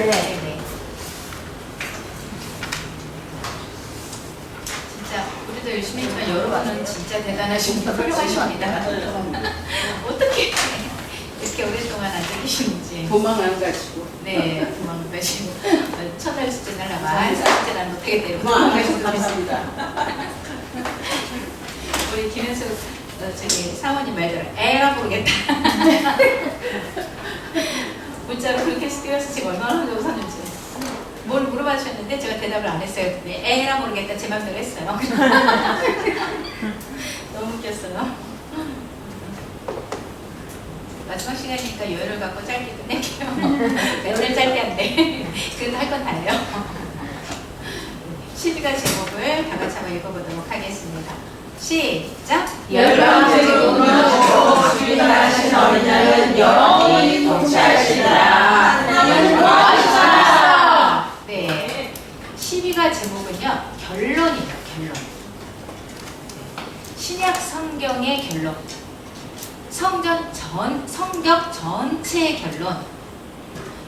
네. 진짜 우리도 열심히 했지만 여러분은 진짜 대단하신 분, 훌륭하십니다. 어떻게 이렇게 오랫동안 앉아 계시는지. 도망 안 가시고. 네, 도망 가시고 첫날 숙제 날라가 한 숙제는 못하게 되고 도망 안 가시고 감사합니다. 우리 김현수 저기 사원님 말대로 에라 모르겠다. 문자로 그렇게 쓰여서 제가 얼마나 웃었는지. 뭘 물어봐 주셨는데 제가 대답을 안 했어요. 근데 에라 모르겠다 제 맘대로 했어요. 너무 웃겼어요. 마지막 시간이니까 여유를 갖고 짧게 끝낼게요. 맨날 짧게 안 돼. 그래도 할 건 다 해요. 12가 제목을 다 같이 한번 읽어보도록 하겠습니다. 시작! 열방제국으로 주인하신 어린 양은 영원히 통치하시리라. 하나님은 좋아하시라. 네. 12가 제목은요, 결론이에요, 결론. 신약 성경의 결론. 성경 전체의 결론.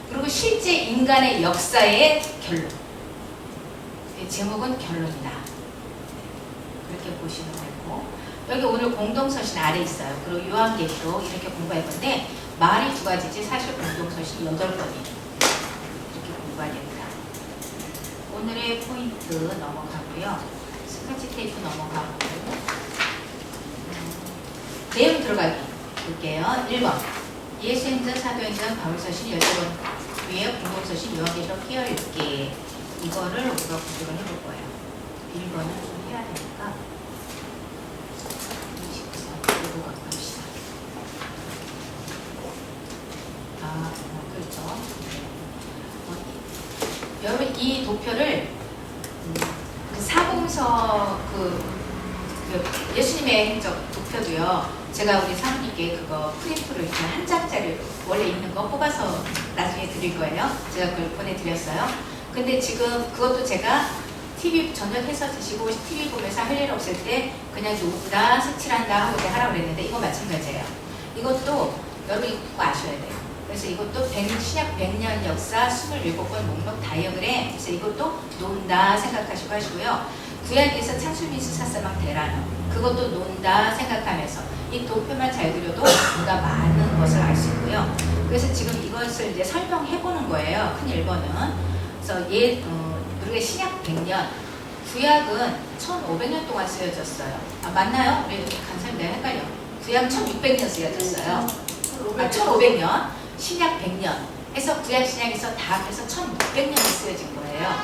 그리고 실제 인간의 역사의 결론. 제목은 결론이다. 그렇게 보시면 되고, 여기 오늘 공동서신 아래 있어요. 그리고 요한계시록 이렇게 공부할 건데 말이 두 가지지 사실 공동서신 8권이에요. 이렇게 공부해야 됩니다. 오늘의 포인트 넘어가고요. 스카치 테이프 넘어가고 내용 들어가기 볼게요. 1번 예수행전, 사도행전, 바울서신 10권 위에 공동서신 요한계시록 끼어 읽기. 이거를 우리가 공부를 해볼 거예요. 1번은 좀 해야 되니까 24 들고 갖고 합시다. 그렇죠. 여러분 이 도표를 사공서 예수님의 행적 도표도요. 제가 우리 사모님께 그거 프린트로 이렇게 한 장짜리 원래 있는 거 뽑아서 나중에 드릴 거예요. 제가 그걸 보내드렸어요. 근데 지금 그것도 제가 TV 저녁해서 드시고 TV 보면서 할 일 없을 때 그냥 누구다 색칠한다 하고 하라고 그랬는데 이거 마찬가지예요. 이것도 여러분이 꼭 아셔야 돼요. 그래서 이것도 신약 100년 역사 27권 목록 다이어그램. 그래서 이것도 논다 생각하시고 하시고요. 구약에서 창술민수 사사막 대라는 그것도 논다 생각하면서 이 도표만 잘 그려도 우리가 많은 것을 알 수 있고요. 그래서 지금 이것을 이제 설명해 보는 거예요. 큰 1번은. 그래서 우리가 신약 100년, 구약은 1500년 동안 쓰여졌어요. 맞나요? 우리 간사님 내가 헷갈려. 구약 1600년 쓰여졌어요. 1500년, 신약 100년 해서 구약 신약에서 다 합해서 1600년이 쓰여진 거예요.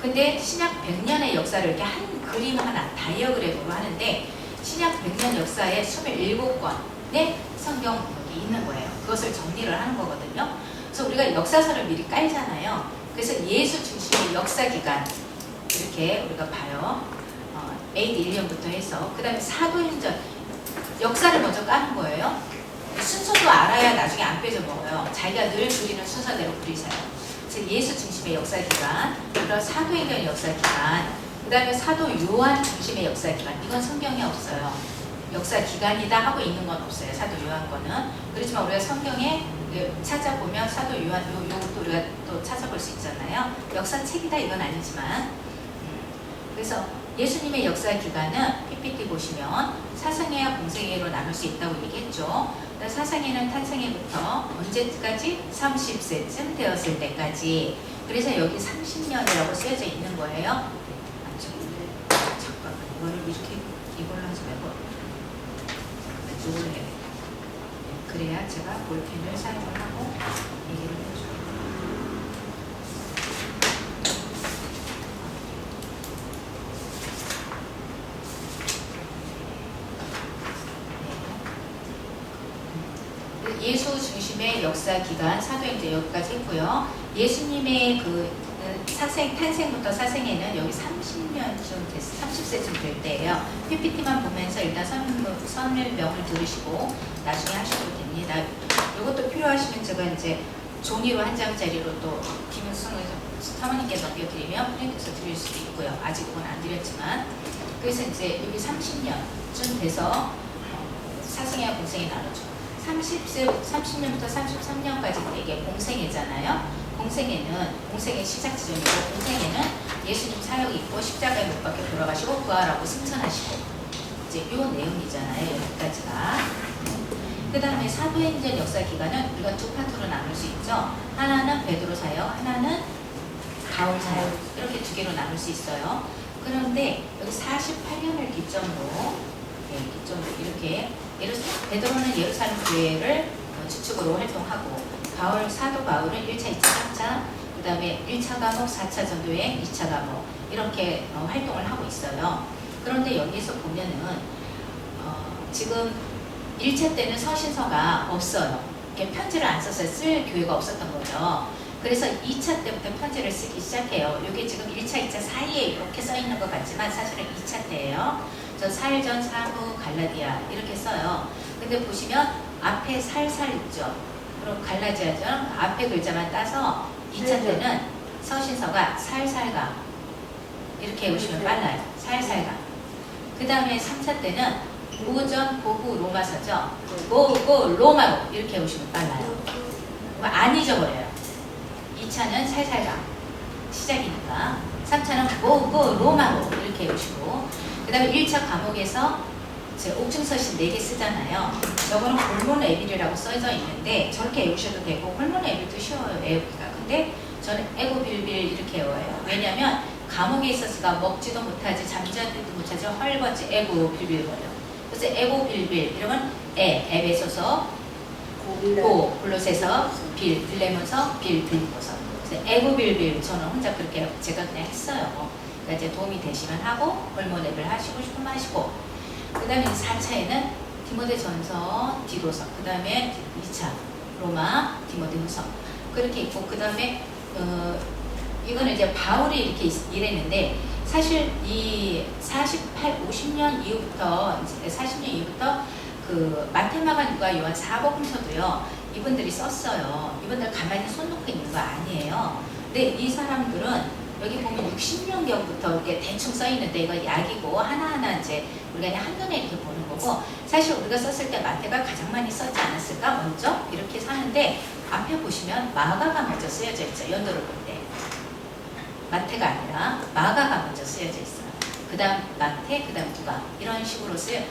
근데 신약 100년의 역사를 이렇게 한 그림 하나, 다이어그램으로 하는데 신약 100년 역사에 27권의 성경이 있는 거예요. 그것을 정리를 하는 거거든요. 그래서 우리가 역사서를 미리 깔잖아요. 그래서 예수 중심의 역사 기간 이렇게 우리가 봐요. AD 1년부터 해서 그 다음에 사도행전 역사를 먼저 까는 거예요. 순서도 알아야 나중에 안 빼져먹어요. 자기가 늘 그리는 순서대로 그리세요. 그래서 예수 중심의 역사 기간, 그리고 사도행전 역사 기간, 그 다음에 사도 요한 중심의 역사 기간. 이건 성경에 없어요. 역사 기간이다 하고 있는 건 없어요. 사도 요한 거는. 그렇지만 우리가 성경에 찾아보면 사도 요한 요것도 우리가 또 찾아볼 수 있잖아요. 역사책이다 이건 아니지만 그래서 예수님의 역사 기간은 PPT 보시면 사상회와 공생회로 나눌 수 있다고 얘기했죠. 사상회는 탄생회부터 언제까지? 30세쯤 되었을 때까지. 그래서 여기 30년이라고 쓰여져 있는 거예요. 잠깐만 이거를 이렇게 이걸로 하지 말고 이걸로 해야 돼. 그래야 제가 볼펜을 사용을 하고 얘기를 해줘요. 네. 예수 중심의 역사 기간 사도행전 여기까지 했고요. 예수님의 탄생부터 사생에는 여기 30년쯤 됐어요. 30세쯤 될 때예요. PPT만 보면서 일단 설명을 들으시고 나중에 하셔도 됩니다. 이것도 필요하시면 제가 이제 종이로 한 장짜리로 또 김은숙 사모님께 넘겨드리면 프린트해서 드릴 수도 있고요. 아직 그건 안 드렸지만 그래서 이제 여기 30년쯤 돼서 사생애와 공생애 나누죠. 30년부터 33년까지 이게 공생애잖아요. 공생의 시작 지점이고, 공생에는 예수님 사역이 있고 십자가에 못 박혀 돌아가시고 부활하고 승천하시고, 이제 요 내용이잖아요. 여기까지가. 그 다음에 사도행전 역사 기간은 우리가 두 파트로 나눌 수 있죠. 하나는 베드로 사역, 하나는 바울 사역, 이렇게 두 개로 나눌 수 있어요. 그런데 여기 48년을 기점으로 이렇게 베드로는 예루살렘 교회를 주축으로 활동하고, 사도 바울은 1차, 2차, 3차, 그 다음에 1차 감옥, 4차 전도여행, 2차 감옥 이렇게 활동을 하고 있어요. 그런데 여기서 보면은 지금 1차 때는 서신서가 없어요. 이렇게 편지를 안 썼어요. 쓸 교회가 없었던 거죠. 그래서 2차 때부터 편지를 쓰기 시작해요. 이게 지금 1차, 2차 사이에 이렇게 써 있는 것 같지만 사실은 2차 때예요. 저 사일전, 사무, 갈라디아 이렇게 써요. 근데 보시면 앞에 살살 있죠. 그리고 갈라디아전 앞에 글자만 따서 2차 때는 서신서가 살살가 이렇게 보시면 빨라요. 살살가. 그 다음에 3차 때는 오전, 고후, 로마서죠. 고, 로마로 이렇게 보시면 빨라요. 안 잊어버려요. 2차는 살살가 시작이니까, 3차는 고, 로마로 이렇게 보시고, 그 다음에 1차 과목에서 옥중서신 4개 쓰잖아요. 저거는 홀모노에빌이라고 써져 있는데 저렇게 외우셔도 되고, 홀모노에빌도 쉬워요, 외우기가. 근데 저는 에고빌빌 이렇게 외워요. 왜냐면 감옥에 있어서가 먹지도 못하지, 잠자지도 못하지, 헐벗지, 에고빌빌 거려. 그래서 에고빌빌 이러면 에베소서, 고, 골로새서, 빌레몬서, 빌립보서. 그래서 에고빌빌 저는 혼자 그렇게 제가 그냥 했어요. 그러니까 이제 도움이 되시면 하고, 홀모노에빌 하시고 싶으면 하시고. 그 다음에 4차에는 디모데전서, 디도서, 그 다음에 2차 로마, 디모데후서 그렇게 있고, 그 다음에 이거는 이제 바울이 이렇게 일했는데, 사실 이 50년 이후부터 그 마테마가, 누가, 요한 사복음서도요 이분들이 썼어요. 이분들 가만히 손 놓고 있는 거 아니에요. 근데 이 사람들은 여기 보면 60년경부터 이렇게 대충 써 있는데, 이거 약이고 하나하나 이제 우리가 그냥 한눈에 이렇게 보는 거고, 사실 우리가 썼을 때 마태가 가장 많이 썼지 않았을까? 먼저 이렇게 사는데, 앞에 보시면 마가가 먼저 쓰여져 있죠. 연도를 볼 때 마태가 아니라 마가가 먼저 쓰여져 있어요. 그 다음 마태, 그 다음 누가, 이런 식으로 쓰인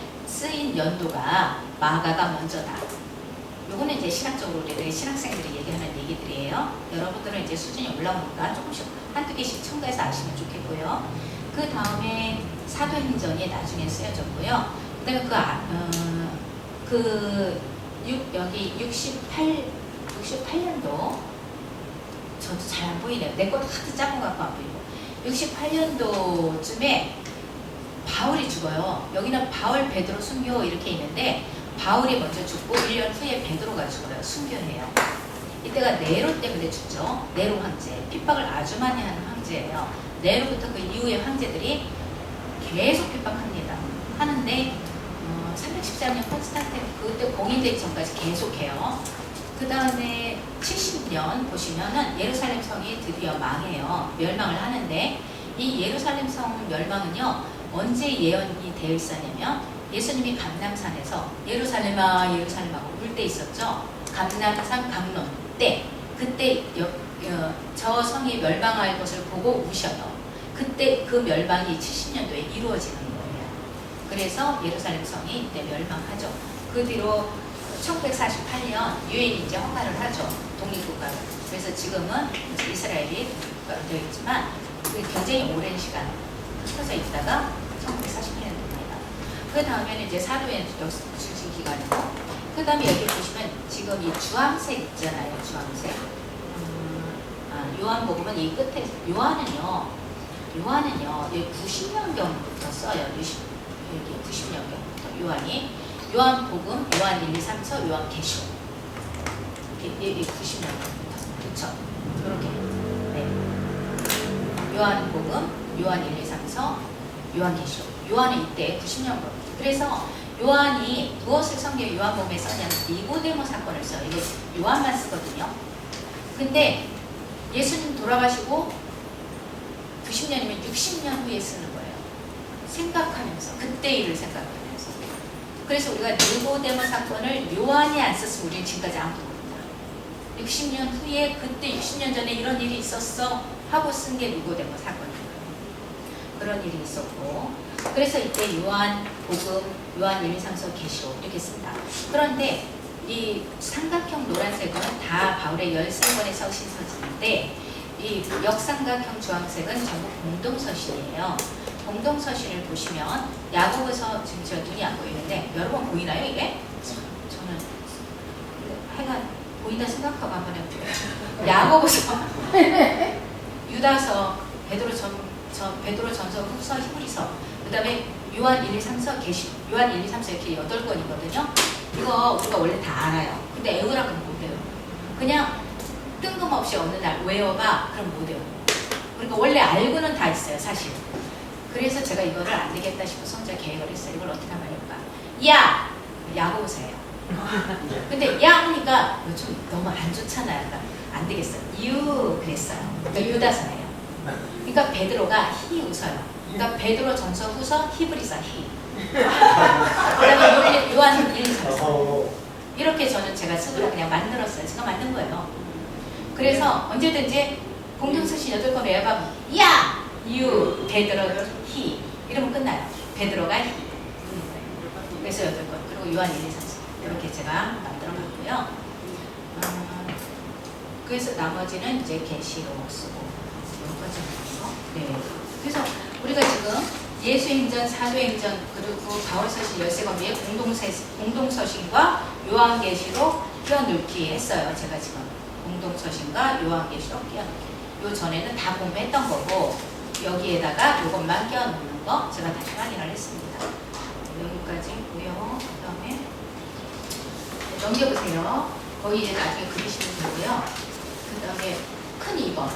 연도가 마가가 먼저다. 요거는 이제 신학적으로 우리 신학생들이 얘기하는 얘기들이에요. 여러분들은 이제 수준이 올라오니까 조금씩 한두 개씩 첨가해서 아시면 좋겠고요. 그 다음에 사도행전이 나중에 쓰여졌고요. 그 다음에 여기 68년도, 저도 잘 안 보이네요. 내 것도 하도 작은 것 같고 안 보이고. 68년도쯤에 바울이 죽어요. 여기는 바울, 베드로, 순교 이렇게 있는데, 바울이 먼저 죽고 1년 후에 베드로가 죽어요. 순교해요. 이때가 네로 때문에 죽죠. 네로 황제. 핍박을 아주 많이 하는 황제예요. 네로부터 그 이후의 황제들이 계속 핍박합니다. 하는데 313년 콘스탄틴 그때 공인되기 전까지 계속해요. 그 다음에 70년 보시면은 예루살렘 성이 드디어 망해요. 멸망을 하는데, 이 예루살렘 성 멸망은요 언제 예언이 되어 있었냐면, 예수님이 감람산에서 예루살렘아 예루살렘하고 울 때 있었죠. 감람산 강론 때, 그때 저 성이 멸망할 것을 보고 우셔요. 그때 그 멸망이 70년도에 이루어지는 거예요. 그래서 예루살렘 성이 이때 멸망하죠. 그 뒤로 1948년 유엔이 이제 허가를 하죠. 독립국가를. 그래서 지금은 이제 이스라엘이 독립국가로 되어 있지만, 굉장히 오랜 시간 흩어져 있다가 1948년도입니다. 그 다음에는 이제 사도행전 중심 기간이고, 그 다음에 여기 보시면 지금 이 주황색 있잖아요. 주황색. 요한복음은 이 끝에, 요한은요 여기 90년경부터 써요. 여기 90년경부터 요한이. 요한복음, 요한 1, 2, 3서, 요한계시록. 이게 90년경부터. 그쵸? 이렇게. 네. 요한복음, 요한 1, 2, 3서, 요한계시록. 요한은 이때 90년경부터. 그래서 요한이 무엇을 성경 요한복음에 썼냐면 니고데모 사건을 써요. 이게 요한만 쓰거든요. 근데 예수님 돌아가시고 90년이면 60년 후에 쓰는 거예요. 생각하면서, 그때 일을 생각하면서. 그래서 우리가 니고데모 사건을 요한이 안 썼으면 우리는 지금까지 아무도 모릅니다. 60년 후에 그때 60년 전에 이런 일이 있었어 하고 쓴 게 누고데모 사건이에요. 그런 일이 있었고, 그래서 이때 요한복음, 요한 1, 2, 3서 계시록 이렇게 씁니다. 그런데 이 삼각형 노란색은 다 바울의 13권의 서신서인데, 이 역삼각형 주황색은 전부 공동서신이에요. 공동서신을 보시면 야고보서, 지금 제가 눈이 안 보이는데 여러분 보이나요 이게? 저는 하여간 보인다 생각하고 한번 해볼게요. 야고보서, 유다서, 베드로전서, 후서, 히브리서, 그 다음에 요한 1, 2, 3서, 요한 1, 2, 3서 이렇게 8권이거든요. 이거 우리가 원래 다 알아요. 근데 애우라고는 못해요. 그냥 뜬금없이 어느 날 외워봐, 그럼 못해요. 그러니까 원래 알고는 다 있어요, 사실. 그래서 제가 이거를 안 되겠다 싶어서 혼자 계획을 했어요. 이걸 어떻게 하면 해볼까? 야! 야고보서예요. 근데 야 하니까 좀 너무 안 좋잖아요. 그러니까 안 되겠어요. 유 그랬어요. 그러니까 유다서예요. 그러니까 베드로가 히 웃어요. 그러니까 베드로 전서 후서 히브리서 히. 그다음에 요한 1, 3서. 이렇게 저는 제가 스스로 그냥 만들었어요. 제가 만든 거예요. 그래서 언제든지 공동서신 8권 외워봐. 야! 유, 베드로, 히. 이러면 끝나요. 베드로가 히. 그래서 8권. 그리고 요한 1, 2, 3서. 이렇게 제가 만들어 봤고요. 그래서 나머지는 이제 계시록 쓰고 여기까지 나와서. 네. 그래서 우리가 지금 예수행전, 사도행전, 그리고 바울서신 13권 위에 공동서신과 요한계시록 끼워넣기 했어요. 제가 지금 공동서신과 요한계시록 끼워넣기. 요 전에는 다 공부했던 거고 여기에다가 요것만 끼워넣는 거 제가 다시 확인을 했습니다. 여기까지 있고요. 그 다음에 넘겨보세요. 거기 이제 나중에 그리시면 되고요. 그 다음에 큰 2번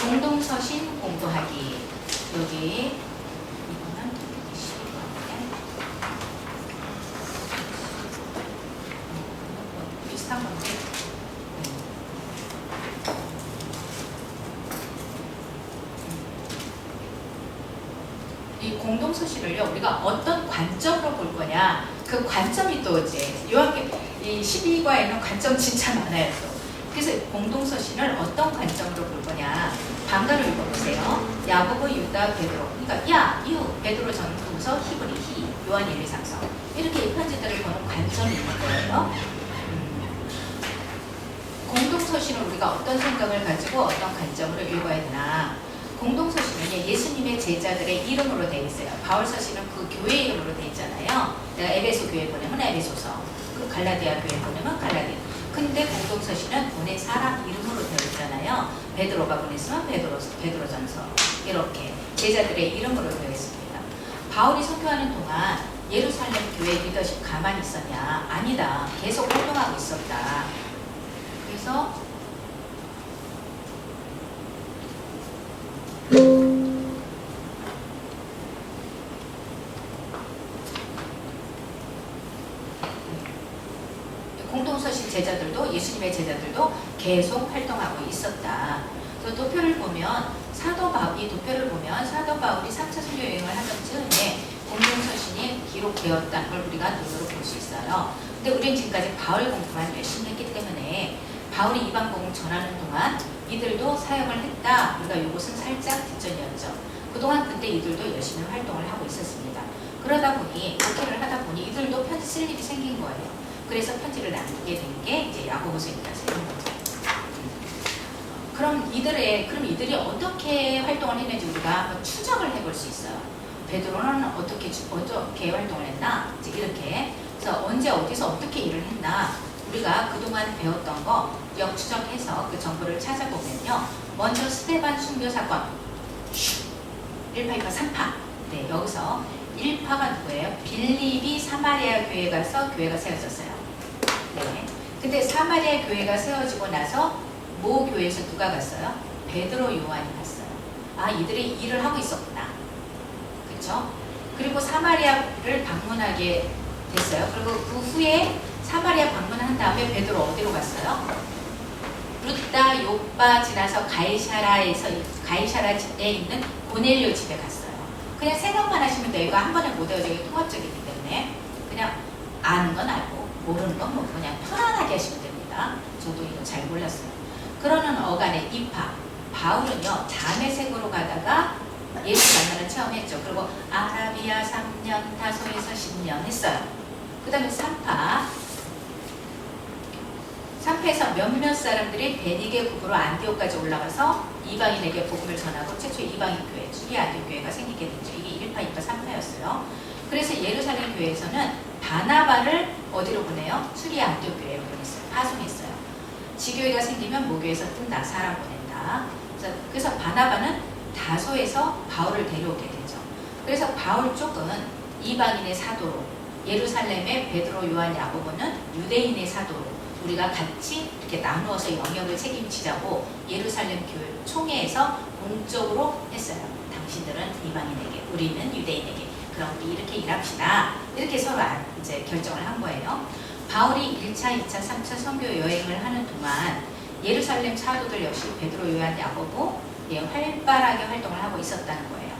공동서신 공부하기. 여기 이거는 12번인데 비슷한 건데 이 공동서신을요 우리가 어떤 관점으로 볼 거냐, 그 관점이 또 이제 이 12과에는 관점 진짜 많아요. 또. 그래서 공동서신을 어떤 관점으로 볼 거냐, 방가를 읽어보세요. 야고보, 유다, 베드로. 그러니까 야, 유, 베드로 전후서, 히브리, 히, 요한 1, 2, 3서. 이렇게 이 편지들을 보는 관점이 있는 거예요. 공동서신을 우리가 어떤 생각을 가지고 어떤 관점으로 읽어야 되나. 공동서신은 예수님의 제자들의 이름으로 되어 있어요. 바울서신은 그 교회 이름으로 되어 있잖아요. 내가 에베소 교회 보내면 에베소서, 그 갈라디아 교회 보내면 갈라디아. 근데 공동서신은 보낸 사람 이름으로 되어 있잖아요. 베드로가 보냈으면 베드로전서. 이렇게 제자들의 이름으로 되어 있습니다. 바울이 선교하는 동안 예루살렘 교회 리더십 가만히 있었냐? 아니다. 계속 활동하고 있었다. 그래서 공동서신 제자들도, 예수님의 제자들도 계속 활동하고 있었다. 그래서 도표를 보면 이 도표를 보면 사도 바울이 3차 선교 여행을 하던 즈음에 공동서신이 기록되었다는 걸 우리가 눈으로 볼 수 있어요. 근데 우리는 지금까지 바울 공부만 열심히 했기 때문에 바울이 이방복음 전하는 동안 이들도 사역을 했다. 우리가 이것은 살짝 뒷전이었죠. 그동안 근데 이들도 열심히 활동을 하고 있었습니다. 그러다 보니 목회를 하다 보니 이들도 편지 쓸 일이 생긴 거예요. 그래서 편지를 남기게 된 게 이제 야고보서입니다. 그럼 이들이 어떻게 활동을 했는지 우리가 한번 추적을 해볼 수 있어요. 베드로는 어떻게 활동을 했나? 이제 이렇게. 그래서 언제 어디서 어떻게 일을 했나? 우리가 그동안 배웠던 거 역추적해서 그 정보를 찾아보면요. 먼저 스데반 순교 사건 1파, 2파, 3파. 네, 여기서 1파가 누구예요? 빌립이 사마리아 교회 가서 교회가 세워졌어요. 네. 근데 사마리아 교회가 세워지고 나서 모 교회에서 누가 갔어요? 베드로, 요한이 갔어요. 아, 이들이 일을 하고 있었구나. 그렇죠? 그리고 사마리아를 방문하게 됐어요. 그리고 그 후에 사마리아 방문한 다음에 베드로 어디로 갔어요? 루다, 요빠 지나서 가이사라에 있는 고넬료 집에 갔어요. 그냥 생각만 하시면 돼요. 이거 한 번에 못 외워요. 이게 통합적이기 때문에 그냥 아는 건 알고 모르는 건 모르고 그냥 편안하게 하시면 됩니다. 있습니다. 저도 이거 잘 몰랐어요. 그러는 어간의 입학. 바울은요 자매색으로 가다가 예수 만나는 체험했죠. 그리고 아라비아 3년, 다소에서 10년 했어요. 그 다음에 3파에서 몇몇 사람들이 베니게 국으로 안디옥까지 올라가서 이방인에게 복음을 전하고 최초 이방인 교회, 수리 안디옥 교회가 생기게 됐죠. 이게 1파, 2파, 3파였어요. 그래서 예루살렘 교회에서는 바나바를 어디로 보내요? 수리 안디옥 교회로 보냈어요. 파송했어요. 지교회가 생기면 모교에서 뜬다, 사람 보낸다. 그래서 바나바는 다소에서 바울을 데려오게 되죠. 그래서 바울 쪽은 이방인의 사도로, 예루살렘의 베드로, 요한, 야고보는 유대인의 사도로 우리가 같이 이렇게 나누어서 영역을 책임지자고 예루살렘 교회 총회에서 공적으로 했어요. 당신들은 이방인에게, 우리는 유대인에게. 그럼 우리 이렇게 일합시다. 이렇게 서로 이제 결정을 한 거예요. 바울이 1차, 2차, 3차 선교 여행을 하는 동안 예루살렘 사도들 역시 베드로, 요한, 야고보 활발하게 활동을 하고 있었다는 거예요.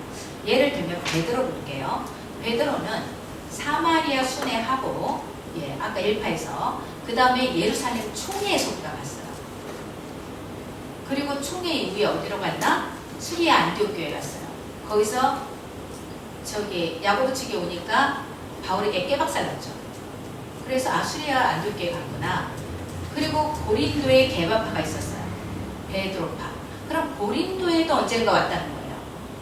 예를 들면 베드로를 볼게요. 베드로는 사마리아 순회하고 아까 1파에서 그 다음에 예루살렘 총회에 속가 갔어요. 그리고 총회 이후에 어디로 갔나? 수리아 안디옥 교회 갔어요. 거기서 저기 야고보 측에 오니까 바울에게 깨박살났죠. 그래서 수리아 안디옥 교회 갔구나. 그리고 고린도에 개바파가 있었어요. 베드로파. 그럼 고린도에도 언젠가 왔다는 거예요.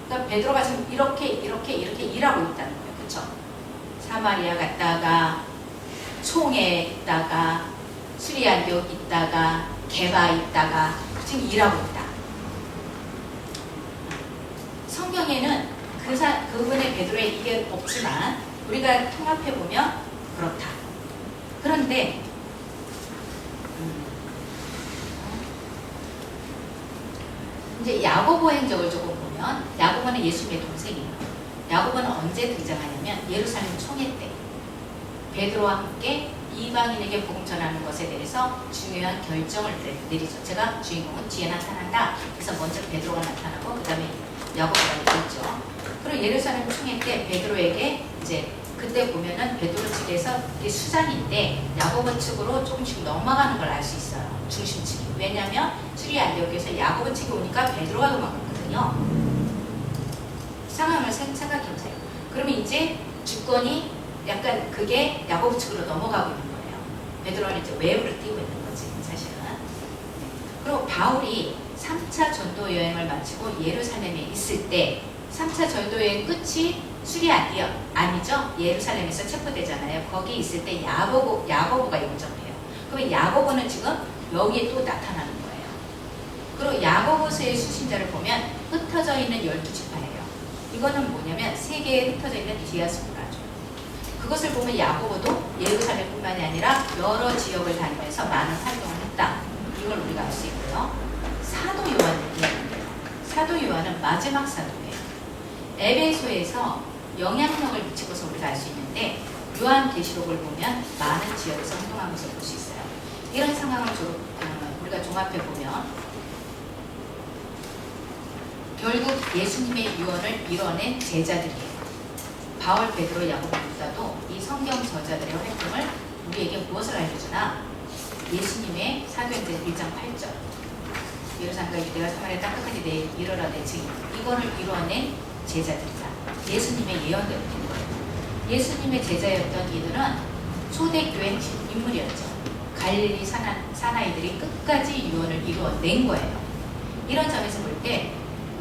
그러니까 베드로가 지금 이렇게 일하고 있다는 거예요. 그렇죠? 사마리아 갔다가 총에 있다가 수리아 안디옥 있다가 개바 있다가 지금 일하고 있다. 성경에는 그분의 베드로의 이게 없지만 우리가 통합해 보면 그렇다. 그런데 이제 야고보 행적을 조금 보면 야고보는 예수님의 동생이에요. 야고보는 언제 등장하냐면 예루살렘 총회 때 베드로와 함께 이방인에게 복음 전하는 것에 대해서 중요한 결정을 내리죠. 제가 주인공은 뒤에 나타난다. 그래서 먼저 베드로가 나타나고 그 다음에 야고보가 있죠. 그리고 예루살렘 총회 때 베드로에게 이제 그때 보면은 베드로 측에서 이게 수장인데 야고보 측으로 조금씩 넘어가는 걸 알 수 있어요. 중심층이. 왜냐하면 수리아 안디옥에서 야고보 측이 오니까 베드로가 도망갔거든요. 상황을 생각해보세요. 그러면 이제 주권이 약간 그게 야고보 측으로 넘어가고 있는 거예요. 베드로는 이제 외부를 띄고 있는 거지 사실은. 그리고 바울이 3차 전도 여행을 마치고 예루살렘에 있을 때 3차 전도 여행 끝이 수리아 안디옥 아니죠? 예루살렘에서 체포되잖아요. 거기 있을 때 야고보가 용접해요. 그러면 야고보는 지금 여기에 또 나타나는 거예요. 그리고 야고보서의 수신자를 보면 흩어져 있는 12지파예요. 이거는 뭐냐면 세계에 흩어져 있는 디아스포라죠. 그것을 보면 야고보도 예루살렘뿐만이 아니라 여러 지역을 다니면서 많은 활동을 했다. 이걸 우리가 알 수 있고요. 사도 요한을 이야기해요. 사도 요한은 마지막 사도예요. 에베소에서 영향력을 미치고서 우리가 알 수 있는데 요한계시록을 보면 많은 지역에서 활동한 것을 볼 수 있어요. 이런 상황을 우리가 종합해 보면 결국 예수님의 유언을 이뤄낸 제자들이에요. 바울, 베드로, 야고보, 유다도 이 성경 저자들의 활동을 우리에게 무엇을 알려주나? 예수님의 사도행전 1장 8절 예루살렘과 유대와 사마리아 땅 끝까지 이르러 내 증인 이거를 이뤄낸 제자들이다. 예수님의 예언대로 된 거예요. 예수님의 제자였던 이들은 초대교회 핵심 인물이었죠. 갈릴리 사나이들이 끝까지 유언을 이루어낸 거예요. 이런 점에서 볼 때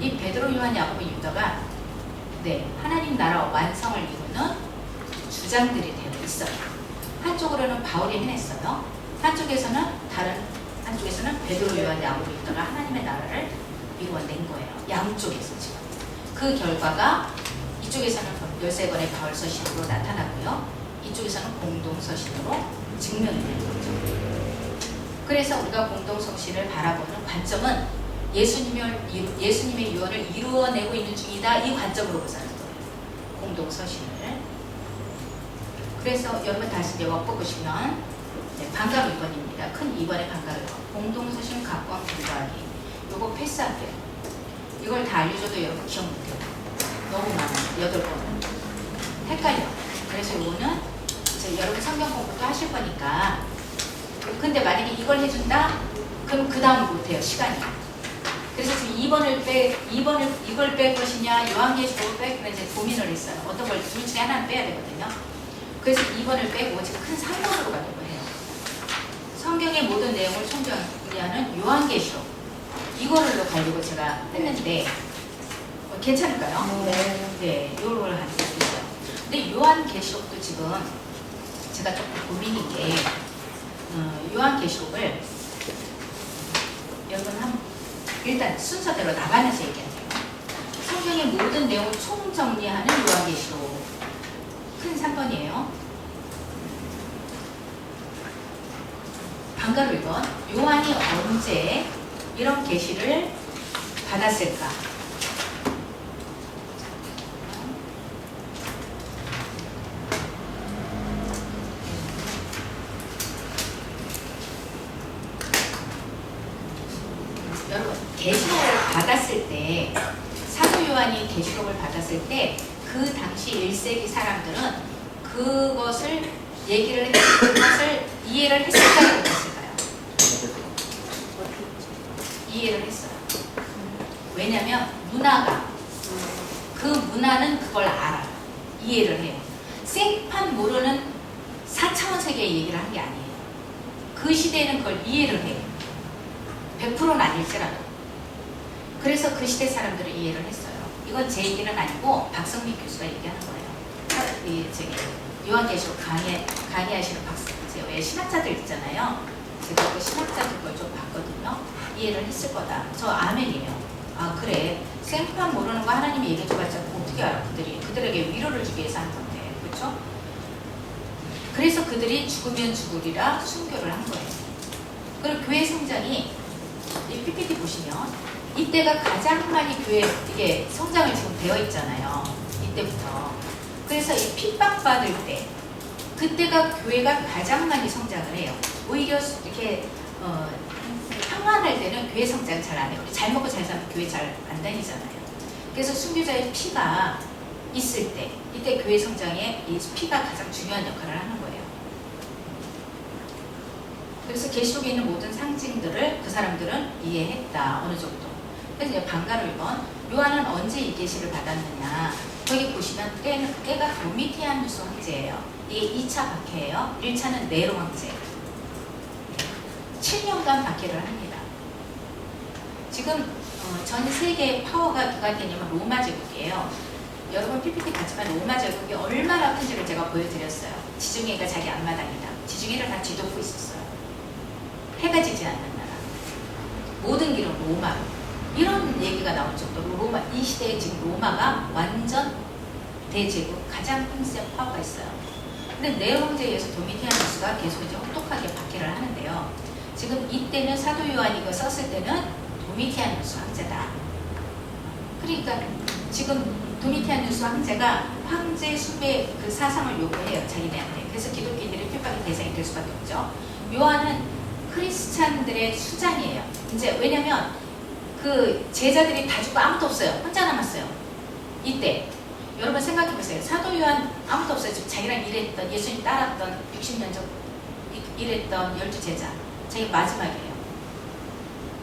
이 베드로, 요한, 야고보, 유다가 하나님 나라 완성을 이루는 주장들이 되어 있어요. 한쪽으로는 바울이 해냈어요. 한쪽에서는 베드로, 요한, 야고보, 유다가 하나님의 나라를 이루어낸 거예요. 양쪽에서 지금. 그 결과가 이쪽에서는 13권의 바울 서신으로 나타나고요. 이쪽에서는 공동 서신으로 증명이 되는 거죠. 그래서 우리가 공동 서신을 바라보는 관점은 예수님의 유언을 이루어내고 있는 중이다. 이 관점으로 보자는 거예요. 공동 서신을. 그래서 여러분 다시 이제 엿보시면 반가 2번입니다. 큰 2번의 반가 1번. 공동 서신 각광 분과하기. 요거 패스할게요. 이걸 다 알려줘도 여러분 기억 못해요. 너무 많아요. 8번은. 헷갈려. 그래서 요거는 이제 여러분 성경 공부도 하실 거니까 근데 만약에 이걸 해준다? 그럼 그 다음 못해요. 시간이. 그래서 지금 2번을 이걸 뺄 것이냐 요한계시록을 뺄 것이냐 이제 고민을 했어요. 어떤 걸 둘 중에 하나는 빼야 되거든요. 그래서 2번을 빼고 지금 큰 3번으로 가려고 해요. 성경의 모든 내용을 총정리하는 요한계시록 이거를 가지고 제가 했는데 괜찮을까요? 네, 요걸 하는 게 있어요. 근데 요한계시록도 지금 제가 조금 고민인 게 요한계시록을 여러분 일단 순서대로 나가면서 얘기할게요. 성경의 모든 내용을 총정리하는 요한계시록 큰 3번이에요. 방가로 1번 요한이 언제 이런 계시를 받았을까? 여러분 계시록을 받았을 때 사도 요한이 계시록을 받았을 때 그 당시 1세기 사람들은 그것을 그것을 이해를 했을까요? 못했을까요? 이해를 했어요. 왜냐면 문화가 그 문화는 그걸 알아요. 이해를 해요. 생판 모르는 4차원 세계의 얘기를 한 게 아니에요. 그 시대에는 그걸 이해를 해요. 100%는 아닐지라도. 그래서 그 시대 사람들은 이해를 했어요. 이건 제 얘기는 아니고 박성민 교수가 얘기하는 거예요. 요한계시록 강의하시는 왜 신학자들 있잖아요. 제가 그 신학자들 걸 좀 봤거든요. 이해를 했을 거다. 저 아멘이에요. 아 그래. 생판 모르는 거 하나님이 얘기해 줘봤자 어떻게 알아? 그들에게 위로를 주기 위해서 한 건데. 그렇죠? 그래서 그들이 죽으면 죽으리라 순교를 한 거예요. 그리고 교회 성장이 이 PPT 보시면 이때가 가장 많이 교회 이게 성장을 지금 되어 있잖아요. 이때부터. 그래서 이 핍박받을 때 그때가 교회가 가장 많이 성장을 해요. 오히려 이렇게 평안할 때는 교회 성장 잘 안 해요. 잘 먹고 잘 살면 교회 잘 안 다니잖아요. 그래서 순교자의 피가 있을 때 이때 교회 성장에 이 피가 가장 중요한 역할을 하는 거예요. 그래서 계시록에 있는 모든 상징들을 그 사람들은 이해했다. 어느 정도. 그래서 이제 방가로 1번 요한은 언제 이 계시를 받았느냐. 거기 보시면 때가 도미티아누스 황제예요. 이게 2차 박해예요. 1차는 네로 황제. 7년간 박해를 합니다. 지금 전 세계의 파워가 누가 되냐면 로마 제국이에요. 여러분 PPT 봤지만 로마 제국이 얼마나 큰지를 제가 보여드렸어요. 지중해가 자기 앞마당이다. 지중해를 다 뒤덮고 있었어요. 해가 지지 않는 나라. 모든 길은 로마로. 이런 얘기가 나올 정도로 로마, 이 시대에 지금 로마가 완전 대제국, 가장 힘센 파워가 있어요. 근데 네로 황제에 의해서 도미티아누스가 계속 이제 혹독하게 박해를 하는데요. 지금 이때는 사도 요한이 이거 썼을 때는 도미티아누스 황제다. 그러니까 지금 도미티아누스 황제가 황제 수배 그 사상을 요구해요. 자기네한테. 그래서 기독교인들이 핍박의 대상이 될 수밖에 없죠. 요한은 크리스찬들의 수장이에요. 이제 왜냐면 그 제자들이 다 죽고 아무도 없어요. 혼자 남았어요. 이때 여러분 생각해보세요. 사도 요한 아무도 없어요. 지금 자기랑 일했던 예수님 따랐던 60년 전 일했던 12제자 자기 마지막이에요.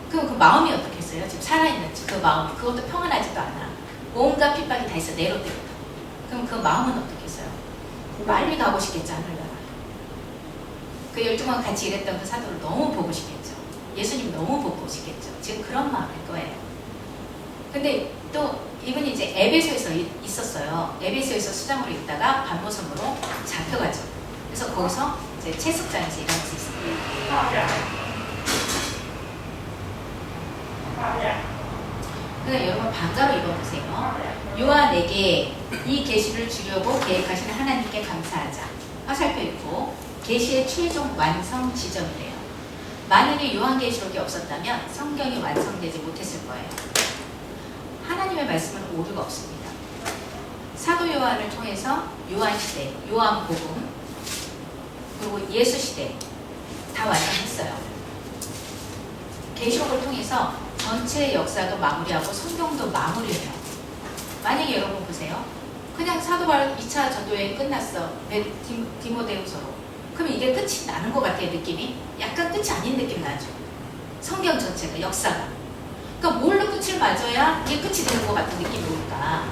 그럼 그 마음이 어떻겠어요? 지금 살아있는 그 마음이 그것도 평안하지도 않아. 온갖 핍박이 다 있어. 내로 때부터. 그럼 그 마음은 어떻겠어요? 빨리 가고 싶겠지 하늘나라. 그 12명 같이 일했던 그 사도를 너무 보고 싶겠죠. 예수님 너무 보고 싶겠죠. 지금 그런 마음일 거예요. 근데 또 이분이 이제 에베소에서 있었어요. 에베소에서 수장으로 있다가 반모섬으로 잡혀가죠. 그래서 거기서 이제 채석장에서 일할 수 있습니다. 그러니까 여러분 방가로 읽어보세요. 요한에게 이 계시를 주려고 계획하신 하나님께 감사하자. 화살표 읽고 계시의 최종 완성 지점이래요. 만약에 요한계시록이 없었다면 성경이 완성되지 못했을 거예요. 하나님의 말씀은 오류가 없습니다. 사도 요한을 통해서 요한시대, 요한복음, 그리고 예수시대 다 완성했어요. 계시록을 통해서 전체 역사도 마무리하고 성경도 마무리해요. 만약에 여러분 보세요. 그냥 사도 바울 2차 전도여행 끝났어. 디모데후서로. 그럼 이게 끝이 나는 것 같아요, 느낌이. 약간 끝이 아닌 느낌 나죠. 성경 전체가, 역사가. 그러니까 뭘로 끝을 맞아야 이게 끝이 되는 것 같은 느낌이 올까.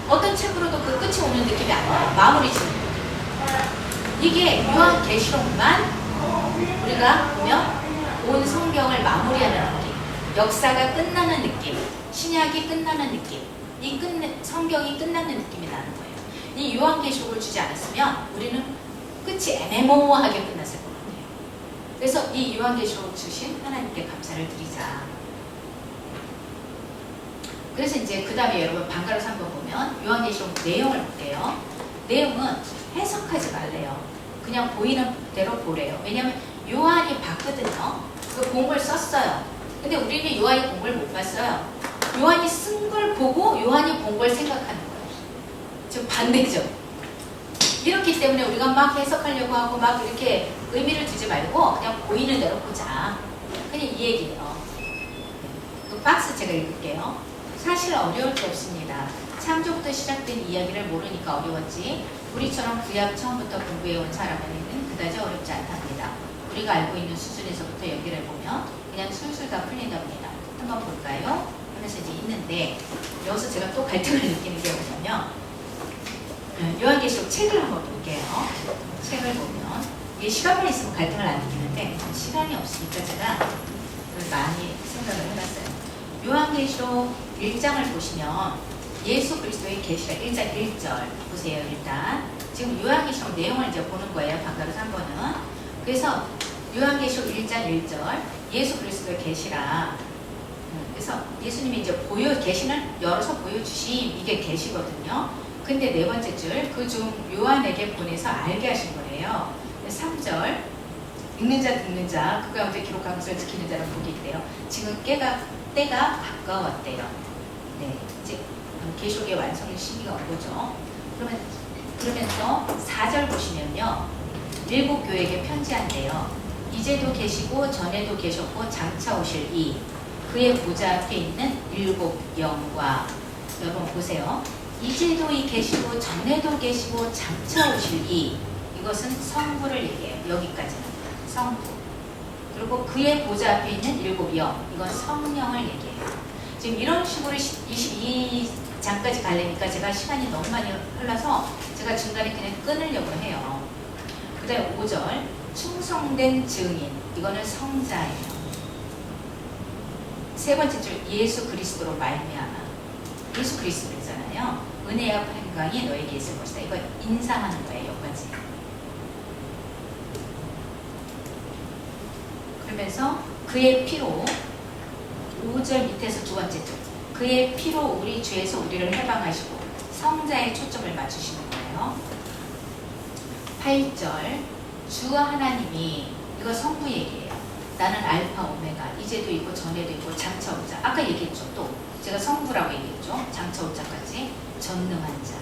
어떤 책으로도 그 끝이 오는 느낌이 안 나요. 마무리 짓는 느낌. 이게 요한계시록만 우리가 보면 온 성경을 마무리하는 느낌, 역사가 끝나는 느낌, 신약이 끝나는 느낌, 성경이 끝나는 느낌이 나는 거예요. 이 요한계시록을 주지 않았으면 우리는 끝이 애매모호하게 끝났을 것 같아요. 그래서 이 요한계시록을 주신 하나님께 감사를 드리자. 그래서 이제 그 다음에 여러분 방가로서 한번 보면 요한계시록 내용을 볼게요. 내용은 해석하지 말래요. 그냥 보이는 대로 보래요. 왜냐하면 요한이 봤거든요. 그 본을 썼어요. 근데 우리는 요한이 본 걸 못 봤어요. 요한이 쓴 걸 보고 요한이 본 걸 생각하는 거예요. 지금 반대죠. 이렇기 때문에 우리가 막 해석하려고 하고 막 이렇게 의미를 두지 말고 그냥 보이는 대로 보자. 그냥 이 얘기예요. 그 박스 제가 읽을게요. 사실 어려울 게 없습니다. 창조부터 시작된 이야기를 모르니까 어려웠지. 우리처럼 구약 처음부터 공부해온 사람에게는 그다지 어렵지 않답니다. 우리가 알고 있는 수준에서부터 연결해 보면 그냥 술술 다 풀린답니다. 한번 볼까요? 하면서 이제 있는데 여기서 제가 또 갈등을 느끼는 게 뭐냐면 요한계시록 책을 한번 볼게요. 책을 보면 이게 시간만 있으면 갈등을 안 느끼는데 시간이 없으니까 제가 많이 생각을 해봤어요. 요한계시록 1장을 보시면 예수 그리스도의 계시라 1장 1절 보세요. 일단 지금 요한계시록 내용을 이제 보는 거예요. 방가로서 한 번은. 그래서 요한계시록 1장 1절 예수 그리스도의 계시라. 그래서 예수님이 이제 계시는 열어서 보여주심 이게 계시거든요. 근데 네 번째 줄 그 중 요한에게 보내서 알게 하신 거예요. 3절 읽는 자 듣는 자 그 가운데 기록한 것을 지키는 자는 복이 있대요. 지금 때가 가까웠대요. 네, 이제 계시록의 완성의 시기가 온 거죠. 그러면서 4절 보시면요. 7교회에게 편지한대요. 이제도 계시고 전에도 계셨고 장차 오실 이 그의 보좌 앞에 있는 7 영과 여러분 보세요. 이제도 계시고 전에도 계시고 장차 오실 이것은 성부를 얘기해요. 여기까지는 성부. 그리고 그의 보좌 앞에 있는 7 영 이건 성령을 얘기해요. 지금 이런 식으로 22장까지 가려니까 제가 시간이 너무 많이 흘러서 제가 중간에 그냥 끊으려고 해요. 그 다음에 5절 충성된 증인 이거는 성자예요. 세 번째 줄 예수 그리스도로 말미암아 예수 그리스도잖아요. 은혜와 평강이 너에게 있을 것이다. 이거 인상하는 거예요. 여기까지. 그러면서 그의 피로 5절 밑에서 두 번째 줄 그의 피로 우리 죄에서 우리를 해방하시고 성자의 초점을 맞추시는 거예요. 8절 주 하나님이 이거 성부 얘기예요. 나는 알파 오메가 이제도 있고 전에도 있고 장차 올 자 아까 얘기했죠. 또 제가 성부라고 얘기했죠. 장차 올 자까지 전능한 자.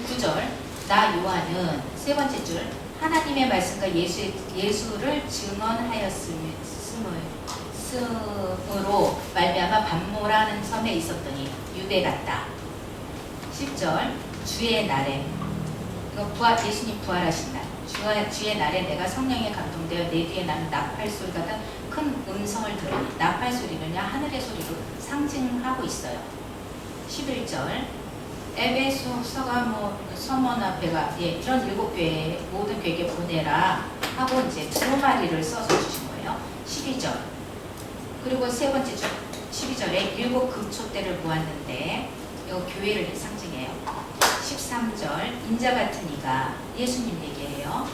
9절 나 요한은 세 번째 줄 하나님의 말씀과 예수를 증언하였음으로 말미암아 반모라는 섬에 있었더니 유대 같다. 10절 주의 날에 이거 예수님 부활하신 날 주의 날에 내가 성령에 감동되어 내 뒤에 나는 나팔 소리 같은 큰 음성을 들으니 나팔 소리는요 하늘의 소리로 상징하고 있어요. 11절 에베소, 서가모, 서머나 베가 이런 7교회 모든 교회에 보내라 하고 이제 두루마리를 써서 주신 거예요. 12절 그리고 세 번째 줄 12절에 7 금초대를 모았는데 이거 교회를 상징해요. 13절 인자 같은 이가 예수님 얘기해요.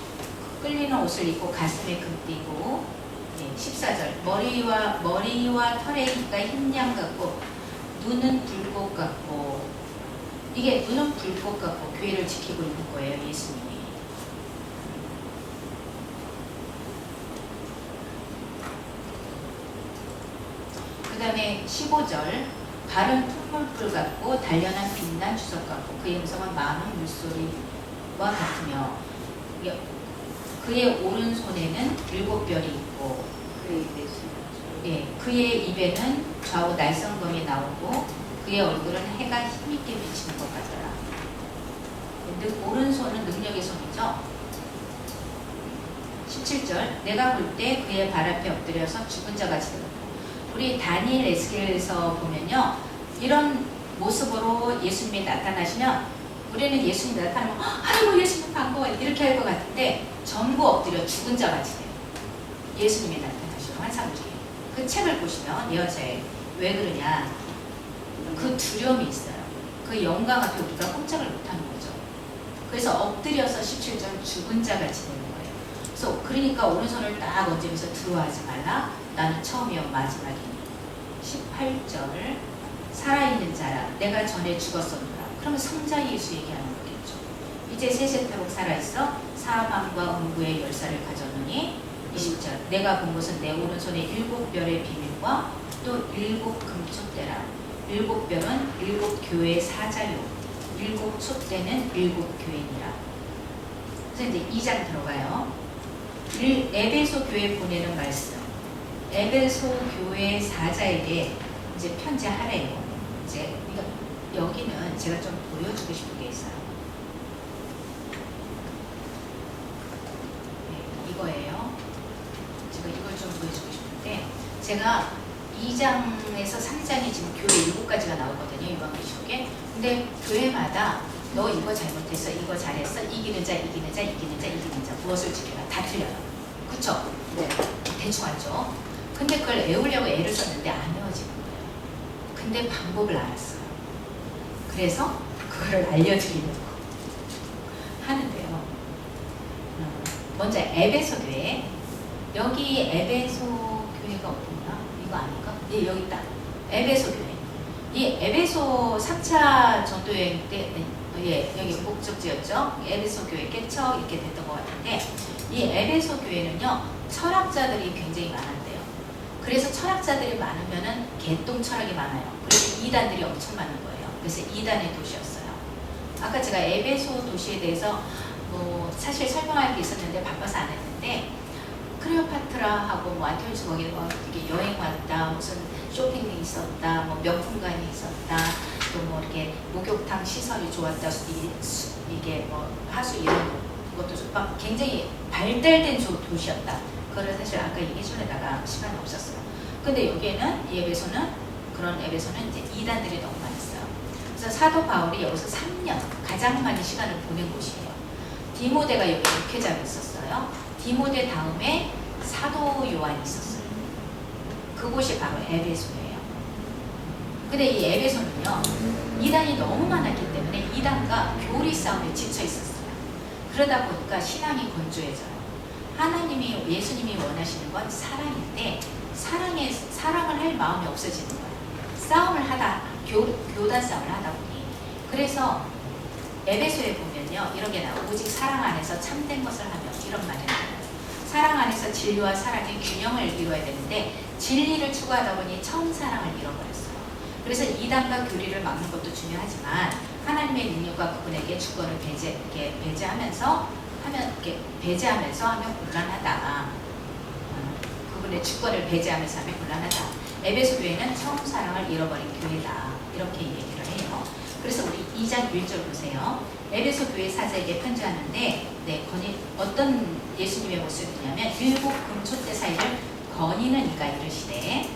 끌리는 옷을 입고 가슴에 금 띠고 14절 머리와 털에 이가 흰양 같고 눈은 불꽃 같고 이게 눈은 불꽃 같고 교회를 지키고 있는 거예요. 예수님이. 그 다음에 15절 발은 풋물불 같고 단련한 빛난 주석 같고 그의 음성은 많은 물소리와 같으며 그의 오른손에는 7별이 있고 그의 입에는 좌우 날성검이 나오고 그의 얼굴은 해가 힘있게 비치는 것 같더라. 오른손은 능력의 손이죠. 17절 내가 볼 때 그의 발 앞에 엎드려서 죽은 자 같이 되었다. 우리 다니엘 에스겔에서 보면요. 이런 모습으로 예수님이 나타나시면 우리는 예수님이 나타나면 아이고 예수님 반가워요 이렇게 할 것 같은데 전부 엎드려 죽은 자 같이 돼요. 예수님이 나타나시는 환상 중에. 그 책을 보시면 예언서에 왜 그러냐. 그 두려움이 있어요. 그 영광 앞에 우리가 꼼짝을 못하는 거죠. 그래서 엎드려서 17절 죽은 자 같이 되는 거예요. 그래서 그러니까 오른손을 딱 얹으면서 두려워하지 말라. 나는 처음이요 마지막이니. 18절 살아있는 자라 내가 전에 죽었었노라. 그러면 성자 예수 얘기하는 거겠죠. 이제 세세토록 살아있어 사망과 음부의 열쇠를 가졌느니 20절 내가 본 것은 내 오른손에 7별의 비밀과 또 7금촛대라. 7별은 7교회의 사자요 7촛대는 7교회니라. 그래서 이제 2장 들어가요. 에베소 교회 보내는 말씀. 에베소 교회 사자에게 이제 편지하래요. 이제 여기는 제가 좀 보여주고 싶은 게 있어요. 네, 이거예요. 제가 이걸 좀 보여주고 싶은데 제가 2장에서 3장이 지금 교회 7가지가 나오거든요. 요한계시록에. 근데 교회마다 너 이거 잘못했어, 이거 잘했어, 이기는 자, 이기는 자, 이기는 자, 이기는 자, 무엇을 지켜라. 다 틀려요. 그쵸? 네. 대충 알죠? 근데 그걸 외우려고 애를 썼는데 안 외워지는 거예요. 근데 방법을 알았어요. 그래서 그거를 알려드리려고 하는데요. 먼저 에베소 교회. 여기 에베소 교회가 어딨나? 이거 아닌가? 예, 여기 있다. 에베소 교회. 이 에베소 4차 전도여행 때, 예, 여기 목적지였죠. 에베소 교회 깨쳐 이렇게 됐던 것 같은데, 이 에베소 교회는요, 철학자들이 굉장히 많았대요. 그래서 철학자들이 많으면은 개똥 철학이 많아요. 그래서 이단들이 엄청 많은 거예요. 그래서 이단의 도시였어요. 아까 제가 에베소 도시에 대해서 사실 설명할 게 있었는데 바빠서 안 했는데, 클레오파트라하고 뭐 안토니우스 거기 이렇게 여행 왔다, 무슨 쇼핑이 있었다, 뭐 명품관이 있었다, 또 뭐 이렇게 목욕탕 시설이 좋았다, 이게 뭐 하수 이런 것도 막 굉장히 발달된 도시였다. 그걸 사실 아까 얘기 전에다가 시간이 없었어요. 근데 여기에는 이 에베소는 그런 에베소는 이제 이단들이 너무 많았어요. 그래서 사도 바울이 여기서 3년 가장 많은 시간을 보낸 곳이에요. 디모데가 여기 목회자로 있었어요. 디모데 다음에 사도 요한이 있었어요. 그곳이 바로 에베소예요. 근데 이 에베소는요, 이단이 너무 많았기 때문에 이단과 교리 싸움에 지쳐 있었어요. 그러다 보니까 신앙이 건조해져요. 하나님이, 예수님이 원하시는 건 사랑인데 사랑을 할 마음이 없어지는 거예요. 싸움을 하다, 교단 싸움을 하다 보니. 그래서 에베소에 보면요, 이런 게 나와요. 오직 사랑 안에서 참된 것을 하며, 이런 말이 나와요. 사랑 안에서 진리와 사랑의 균형을 이루어야 되는데 진리를 추구하다 보니 처음 사랑을 잃어버렸어요. 그래서 이단과 교리를 막는 것도 중요하지만 하나님의 능력과 그분에게 주권을 배제하면서 하면 곤란하다. 그분의 주권을 배제하면서 하면 곤란하다. 에베소 교회는 처음 사랑을 잃어버린 교회다. 이렇게 얘기를 해요. 그래서 우리 2장 1절 보세요. 에베소 교회 사자에게 편지하는데, 어떤 예수님의 모습이냐면 7금촛대 사이를 거니는 이가 이르시되,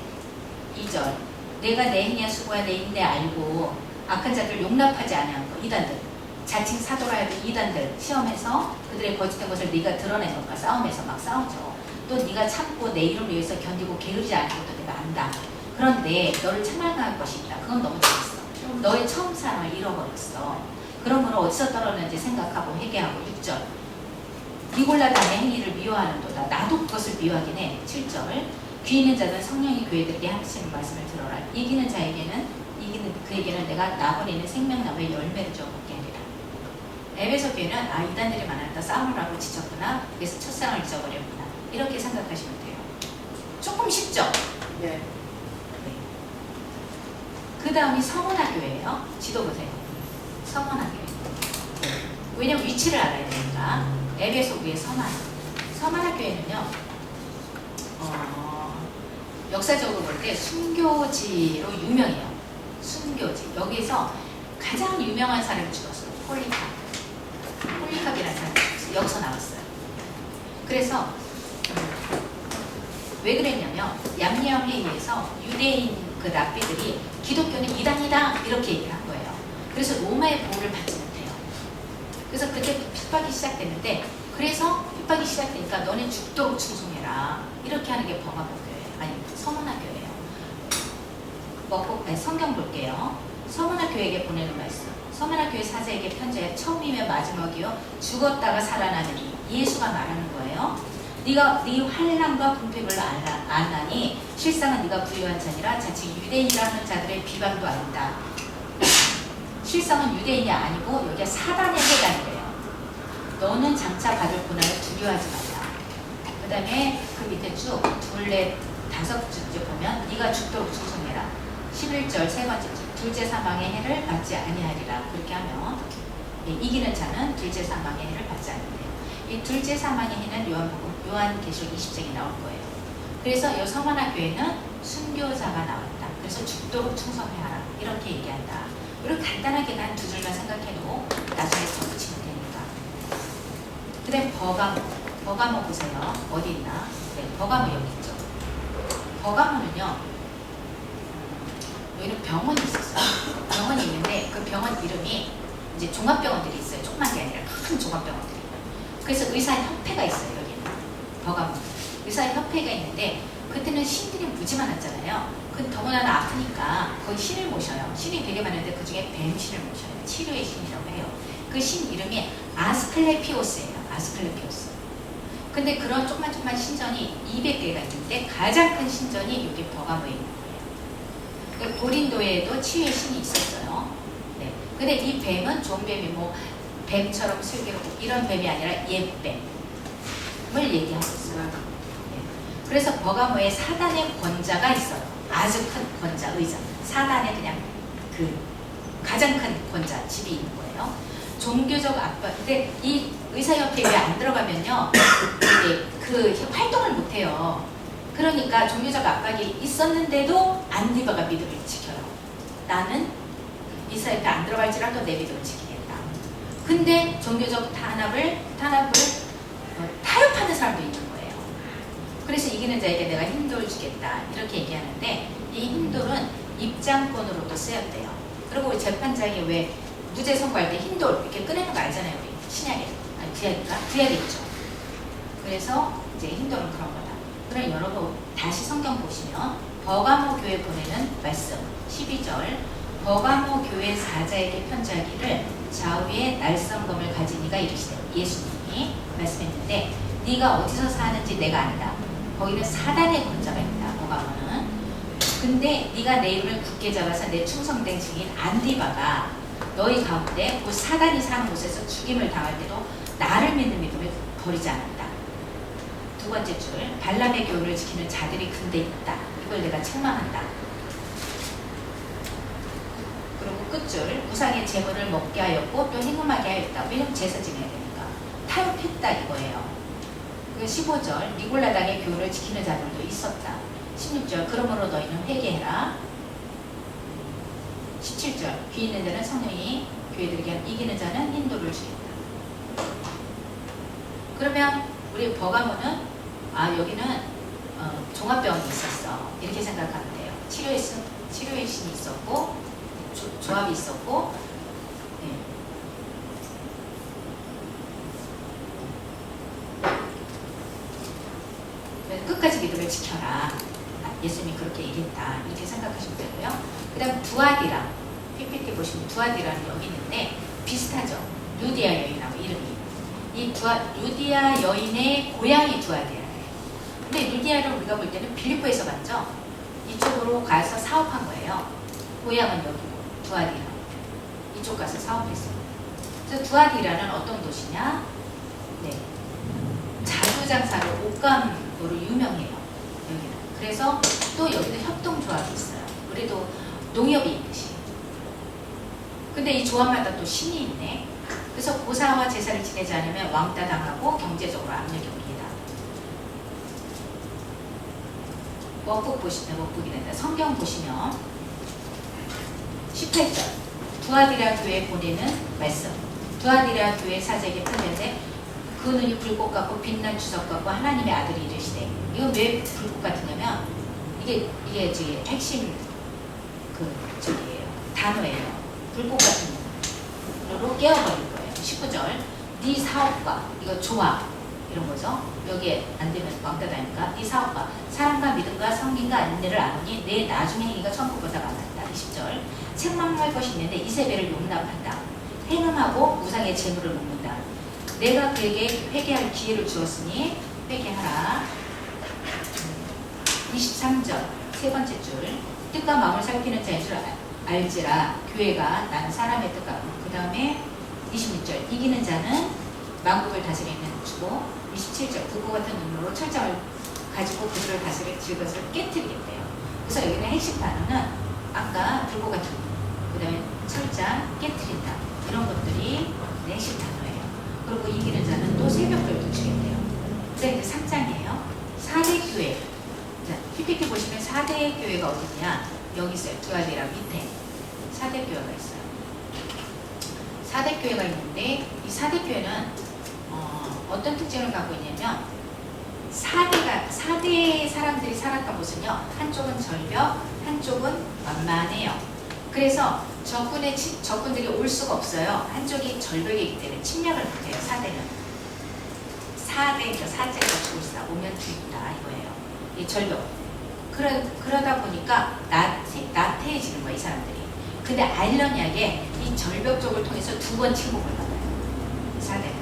2절 내가 내 행위와 수고와 내 인내 알고 악한 자들 용납하지 아니한 거. 이단들, 자칭 사도라 해도 이단들 시험해서 그들의 거짓된 것을 네가 드러낸 것과 싸움에서 막 싸우죠. 또 네가 참고 내 이름을 위해서 견디고 게으르지 않은 것도 내가 안다. 그런데 너를 참아갈 것이 있다. 그건 너무 좋았어. 너의 처음 사랑을 잃어버렸어. 그러므로 어디서 떨어졌는지 생각하고 회개하고. 6절 니골라당의 행위를 미워하는도다. 나도 그것을 미워하긴 해. 7절 귀 있는 자는 성령이 교회들에게 하시는 말씀을 들어라. 이기는 그에게는 내가 나번에 있는 생명나무의 열매를 주어 먹게 하리라. 에베소 교회는 이단들이 많았다. 싸움을 하고 지쳤구나. 그래서 첫사랑을 잊어버렸구나. 이렇게 생각하시면 돼요. 조금 쉽죠? 네. 그 다음이 서머나 교회예요. 지도 보세요. 서머나 교회. 왜냐면 위치를 알아야 되니까. 에베소 교회 서머나 교회는요, 역사적으로 볼 때 순교지로 유명해요. 순교지. 여기서 가장 유명한 사람이 죽었어요. 폴리카프. 여기서 나왔어요. 그래서 왜 그랬냐면 얌리암 회의에서 유대인 그 랍비들이 기독교는 이단이다 이렇게 얘기를 한 거예요. 그래서 로마의 보호를 받지 못해요. 그래서 그때부터 핍박이 시작됐는데 그래서 핍박이 시작되니까 너네 죽도록 충성해라 이렇게 하는 게 범합교회예요. 아니 서문화교회예요. 성경 볼게요. 서문화교회에게 보내는 말씀. 서문화교회 사자에게 편지해 처음이며 마지막이요 죽었다가 살아나느니 예수가 말하는 거예요. 네가 네 환난과 궁핍을 안나니 실상은 네가 부유한 자니라 자칫 유대인이라는 자들의 비방도 아니다. 실상은 유대인이 아니고 여기가 사단의 해당이래요. 너는 장차 받을 고난을 두려워하지 말라. 그 다음에 그 밑에 쭉 둘, 넷, 다섯 줄 보면 네가 죽도록 충성해라. 11절 세 번째 줄 둘째 사망의 해를 받지 아니하리라. 그렇게 하면 이기는 자는 둘째 사망의 해를 받지 않는데요. 이 둘째 사망의 해는 요한계시록 20장에 나올 거예요. 그래서 이 서문화 교회는 순교자가 나왔다. 그래서 죽도록 충성해라. 이렇게 얘기한다. 이렇게 간단하게 한 두 줄만 생각해도 나중에 적으시면 됩니다. 그 다음 버가모 보세요. 어디 있나? 네, 버가모 여기 있죠. 버가모는요. 여기는 병원이 있었어요. 병원이 있는데 그 병원 이름이 이제 종합병원들이 있어요. 조그만 게 아니라 큰 종합병원들이. 그래서 의사협회가 있어요. 여기는 버가모. 의사협회가 있는데 그때는 신들이 무지 많았잖아요. 그 더군다나 아프니까 거기 신을 모셔요. 신이 되게 많은데 그 중에 뱀신을 모셔요. 치료의 신이라고 해요. 그 신 이름이 아스클레피오스예요. 아스클레피오스. 근데 그런 조그만 신전이 200개가 있는데 가장 큰 신전이 여기 버가모에 있는 거예요. 고린도에도 치유의 신이 있었어요. 네. 근데 이 뱀은 좀뱀이 뭐 뱀처럼 슬기롭고 이런 뱀이 아니라 옛뱀을 얘기하고 있어요. 네. 그래서 버가모에 사단의 권자가 있어요. 아주 큰 권자, 의자. 사단의 그냥 그 가장 큰 권자, 집이 있는 거예요. 종교적 압박. 근데 이 의사협회에 안 들어가면요, 이게 그 활동을 못 해요. 그러니까 종교적 압박이 있었는데도 안디바가 믿음을 지켜요. 나는 의사협회 안 들어갈지라도 내 믿음을 지키겠다. 근데 종교적 탄압을 타협하는 사람도 있는 거예요. 그래서 이기는 자에게 내가 힌돌 주겠다 이렇게 얘기하는데 이 힌돌은 입장권으로도 쓰였대요. 그리고 우리 재판장이 왜 무죄 선고할 때 힌돌 이렇게 꺼내는 거 알잖아요. 우리 신약에 아니 구약에 있죠. 그래서 이제 힌돌은 그런 거다. 그럼 여러분 다시 성경 보시면 버가모 교회 보내는 말씀 12절 버가모 교회 사자에게 편지하기를 좌우에 날성검을 가진 이가 이르시되 예수님이 말씀했는데 네가 어디서 사는지 내가 안다. 거기는 사단의 권자가 있다. 버가모는. 근데 네가 내 이름을 굳게 잡아서 내 충성된 증인 안디바가 너희 가운데 그 사단이 사는 곳에서 죽임을 당할 때도 나를 믿는 믿음을 버리지 않았다. 두 번째 줄 발람의 교훈을 지키는 자들이 근데 있다. 이걸 내가 책망한다. 그리고 끝줄 우상의 제물을 먹게 하였고 또 행음하게 하였다. 왜냐면 제사 지내야 되니까. 타협했다 이거예요. 그 15절 니골라당의 교훈을 지키는 자들도 있었다. 16절 그러므로 너희는 회개해라. 17절 귀 있는 자는 성령이 교회들에게 이기는 자는 인도를 주겠다. 그러면 우리 버가모는 여기는 종합병원이 있었어. 이렇게 생각하면 돼요. 치료의 신이 있었고 조합이 있었고 네. 끝까지 믿음을 지켜라. 예수님이 그렇게 얘기했다. 이렇게 생각하시면 되고요. 그 다음 두아디라 PPT 보시면 두아디라는 여기 있는데 비슷하죠. 루디아 여인하고 이름이. 이 루디아 여인의 고향이 두아디라예요. 근데 루디아를 우리가 볼 때는 빌립보에서 봤죠. 이쪽으로 가서 사업한 거예요. 고향은 여기고 두아디라. 이쪽 가서 사업했어요. 그래서 두아디라는 어떤 도시냐? 네. 자두장사로 옷감으로 유명해요. 여기는. 그래서 또 여기도 협동조합이 있어요. 우리도 농협이 있듯이. 근데 이 조합마다 또 신이 있네. 그래서 고사와 제사를 지내지 않으면 왕따 당하고 경제적으로 압력이 옵니다. 워북 보시면 워북이 된다. 성경 보시면 18절 두아디라 교회에 보내는 말씀. 두아디라 교회 사제에게 편지인데 그 그 눈이 불꽃 같고 빛난 주석 같고 하나님의 아들이 이르시되. 이건 왜 불꽃 같으냐면 이게 지금 핵심 단어예요. 불꽃 같은 눈으로 깨어버릴 거예요. 19절. 네 사업과 이거 조화 이런 거죠. 여기에 안 되면 왕따 다니까. 네 사업과 사랑과 믿음과 성김과 안내를 아노니 내 나중에 행위가 천국보다 많았다. 20절. 책망할 것이 있는데 이세벨을 용납한다. 행음하고 우상의 재물을 먹는다. 내가 그에게 회개할 기회를 주었으니 회개하라. 23절 세 번째 줄. 뜻과 마음을 살피는 자인 줄 알지라. 교회가 나는 사람의 뜻과 그 다음에 26절 이기는 자는 만국을 다스리는 주고 27절 불꽃 같은 눈으로 철장을 가지고 그들을 다스릴 질것을 깨뜨리겠대요. 그래서 여기는 핵심 단어는 아까 불꽃 같은 눈, 그 다음에 철장, 깨뜨린다 이런 것들이 핵심 단어예요. 그리고 이기는 자는 또 새벽별도 주겠대요. 그래서 이제 3장이에요. 4대 교회. 자, PPT 보시면 4대 교회가 어디냐? 여기 있어요. 두아디라 밑에 4대 교회가 있어요. 4대 교회가 있는데 이 4대 교회는 어떤 특징을 갖고 있냐면 4대 사람들이 살았던 곳은요. 한쪽은 절벽, 한쪽은 완만해요. 그래서 적군들이 올 수가 없어요. 한쪽이 절벽이기 때문에 침략을 못해요. 4대는. 4대, 사제가 죽을사, 오면 죽다 이거예요. 이 절벽. 그러다 보니까 나태해지는 거예요. 이 사람들이. 근데 아이러니하게 이 절벽 쪽을 통해서 2번 침공을 받아요. 4대는.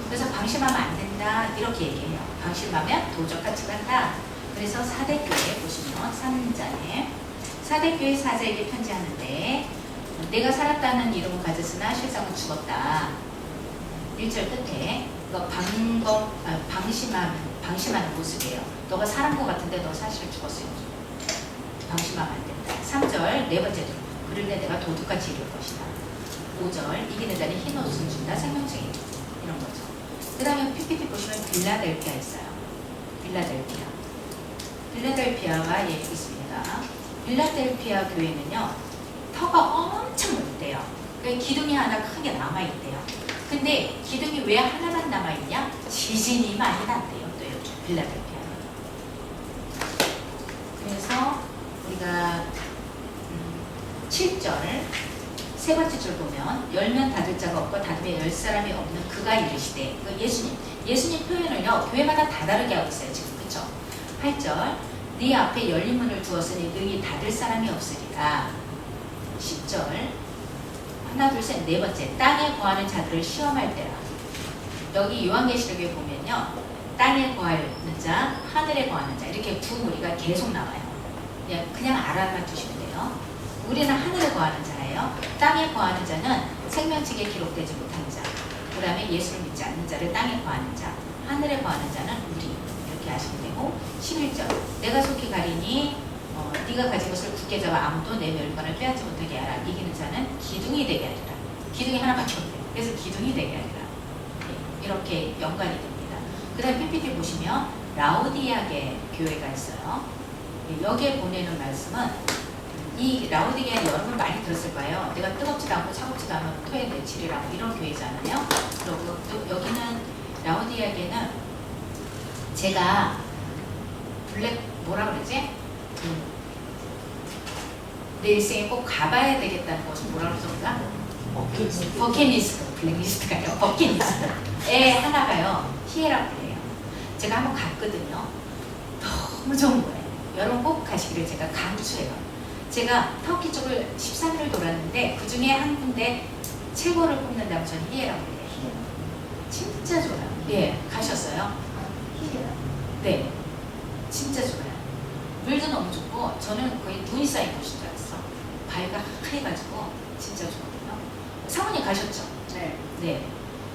그래서 방심하면 안 된다 이렇게 얘기해요. 방심하면 도적같이 간다. 그래서 4대 교회 보시면 3장에 4대 교회 사제에게 편지하는데 내가 살았다는 이름을 가졌으나 실상은 죽었다. 1절 끝에 이거 방심하는 모습이에요. 너가 살은 것 같은데 너 사실 죽었어요. 방심하면 안 된다. 3절 네 번째 줄 그런데 내가 도둑같이 이룰 것이다. 5절 이기는 자는 흰 옷을 준다. 생명증이 이런 거죠. 그 다음에 PPT 보시면 빌라델피아 있어요. 빌라델피아가 여기 있습니다. 빌라델피아 교회는요. 터가 엄청 넓대요. 기둥이 하나 크게 남아있대요. 근데 기둥이 왜 하나만 남아있냐? 지진이 많이 났대요. 또 여기 빌라델피아는. 그래서 우리가 7절 세 번째 줄 보면 열면 닫을 자가 없고 닫으면 열 사람이 없는 그가 이르시되 이거 예수님 표현을요 교회마다 다 다르게 하고 있어요 지금. 그쵸? 8절 네 앞에 열린 문을 두었으니 능히 닫을 사람이 없으리라. 10절 하나 둘 셋 네 번째 땅에 거하는 자들을 시험할 때라. 여기 요한계시록에 보면요 땅에 거하는 자 하늘에 거하는 자 이렇게 두 무리가 계속 나와요. 그냥 알아만 두시면 돼요. 우리는 하늘에 거하는 자예요. 땅에 거하는 자는 생명책에 기록되지 못한 자. 그 다음에 예수를 믿지 않는 자를 땅에 거하는 자. 하늘에 거하는 자는 우리. 이렇게 하시면 되고 11절 내가 속히 가리니 네가 가진 것을 굳게 잡아 아무도 내 멸관을 빼앗지 못하게 하라. 이기는 자는 기둥이 되게 하리라. 기둥이 하나밖에 없대요. 그래서 기둥이 되게 하리라. 이렇게 연관이 됩니다. 그 다음 PPT 보시면 라오디아계 교회가 있어요. 여기에 보내는 말씀은 이 라오디게는 여러분 많이 들었을 거예요. 내가 뜨겁지도 않고 차갑지도 않은 토의 내칠이라고 이런 교회잖아요. 그리고 또 여기는 라오디게는 제가 뭐라 그러지? 내 일생에 꼭 가봐야 되겠다는 것은 뭐라 그러던가? 버킷리스트. 블랙리스트가 아니라 버킷리스트에 하나가요. 히에라폴이에요. 제가 한번 갔거든요. 너무 좋은 거예요. 여러분 꼭 가시기를 제가 강추해요. 제가 터키 쪽을 13일을 돌았는데 그 중에 한 군데 최고를 뽑는다면 저는 히에라폴이에요. 진짜 좋아요. 예, 가셨어요? 네, 진짜 좋아요. 물도 너무 좋고 저는 거의 눈이 쌓인 곳인 줄 알았어. 바위가 하얘가지고 진짜 좋거든요. 사모님 가셨죠? 네. 네.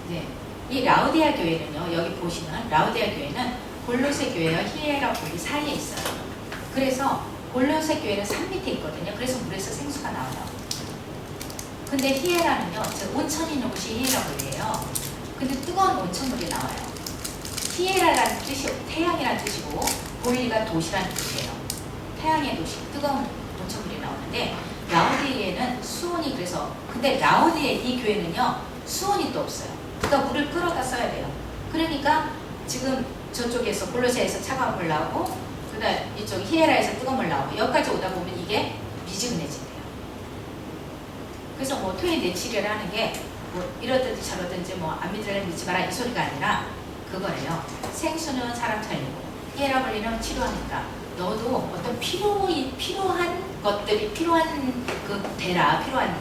네. 이 라우디아 교회는요. 여기 보시면 라우디아 교회는 골로새 교회와 히에라폴이 사이에 있어요. 그래서 골로새 교회는 산 밑에 있거든요. 그래서 물에서 생수가 나와요. 근데 히에라는요. 온천이 있는 곳이 히에라폴이에요. 근데 뜨거운 온천물이 나와요. 히에라라는 뜻이 태양이라는 뜻이고 보일가 도시라는 뜻이에요. 태양의 도시, 뜨거운 온천물이 나오는데 라우디에는 수온이 그래서 근데 라우디에 이 교회는요 수온이 또 없어요. 그러니까 물을 끌어다 써야 돼요. 그러니까 지금 저쪽에서 골로새에서 차가운 물 나오고 그다음 이쪽 히에라에서 뜨거운 물 나오고 여기까지 오다 보면 이게 미지근해진대요. 그래서 뭐 토의 내치료를 하는 게 뭐 이러든지 저러든지 뭐 안 믿으려면 믿지 마라 이 소리가 아니라 그거래요. 생수는 사람 살리고 히에라 분리는 치료하니까 너도 어떤 필요한 것들이 필요한 그 되라 필요한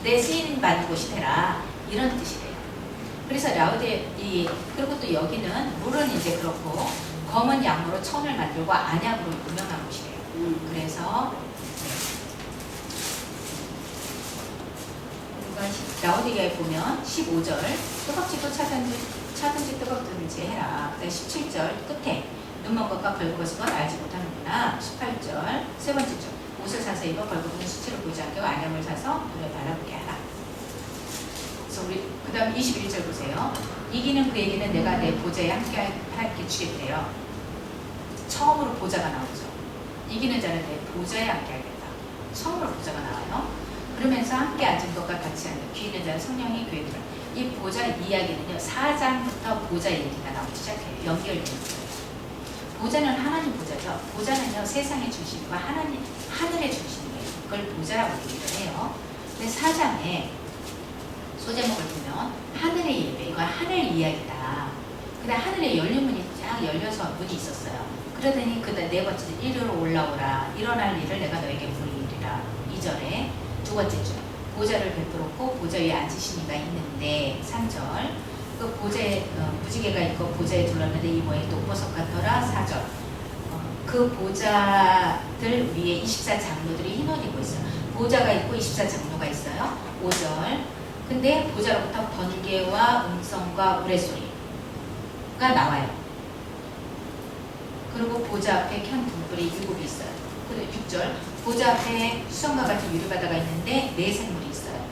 내 쓰임 받는 곳이 되라 이런 뜻이래요. 그래서 라우데 그리고 또 여기는 물은 이제 그렇고 검은 양으로 천을 만들고 안약으로 유명한 곳이래요. 그래서 우리가 라우디게에 보면 15절 뜨겁지도 차든지 뜨겁든지 해라. 17절 끝에 눈먼 것과 벌거벗은 건 알지 못하는구나. 18절 세 번째 줄 옷을 사서 입어 벌거벗은 수치를 보지 않게 하고 안약을 사서 눈에 발라보게 하라. 그래서 우리 그 다음 21절 보세요. 이기는 그에게는 내가 내 보좌에 함께 주겠대요. 처음으로 보좌가 나오죠. 이기는 자는 내 보좌에 함께 하겠다. 처음으로 보좌가 나와요. 그러면서 함께 앉은 것과 같이 앉는 귀 있는 자는 성령이 교회 들어. 이 보좌 이야기는요. 4장부터 보좌 얘기가 나오기 시작해요. 연결되는 거예요. 보좌는 하나님 보좌죠. 보좌는요. 세상의 중심이고 하늘의 중심이에요. 그걸 보좌라고 얘기를 해요. 근데 4장에 소제목을 보면 하늘의 예배, 이건 하늘 이야기다. 그다음 하늘에 열린 문이 쫙 열려서 문이 있었어요. 그러더니 그다음 네 번째 이리로 올라오라. 일어날 일을 내가 너에게 보이리라. 2절에 두 번째 줄 보좌를 베풀었고 보좌 위에 앉으신 이가 있는데 3절 그 보좌에 무지개가 있고 보좌에 둘렀는데 이 모양이 녹보석 같더라. 4절 그 보좌들 위에 24장로들이 흰옷 입고 있어요. 보좌가 있고 24장로가 있어요. 5절 근데 보좌로부터 번개와 음성과 우레소리가 나와요. 그리고 보좌 앞에 켠 등불이 7이 있어요. 그리고 6절 보좌 앞에 수성과 같은 유리바다가 있는데 4생물이 있어요.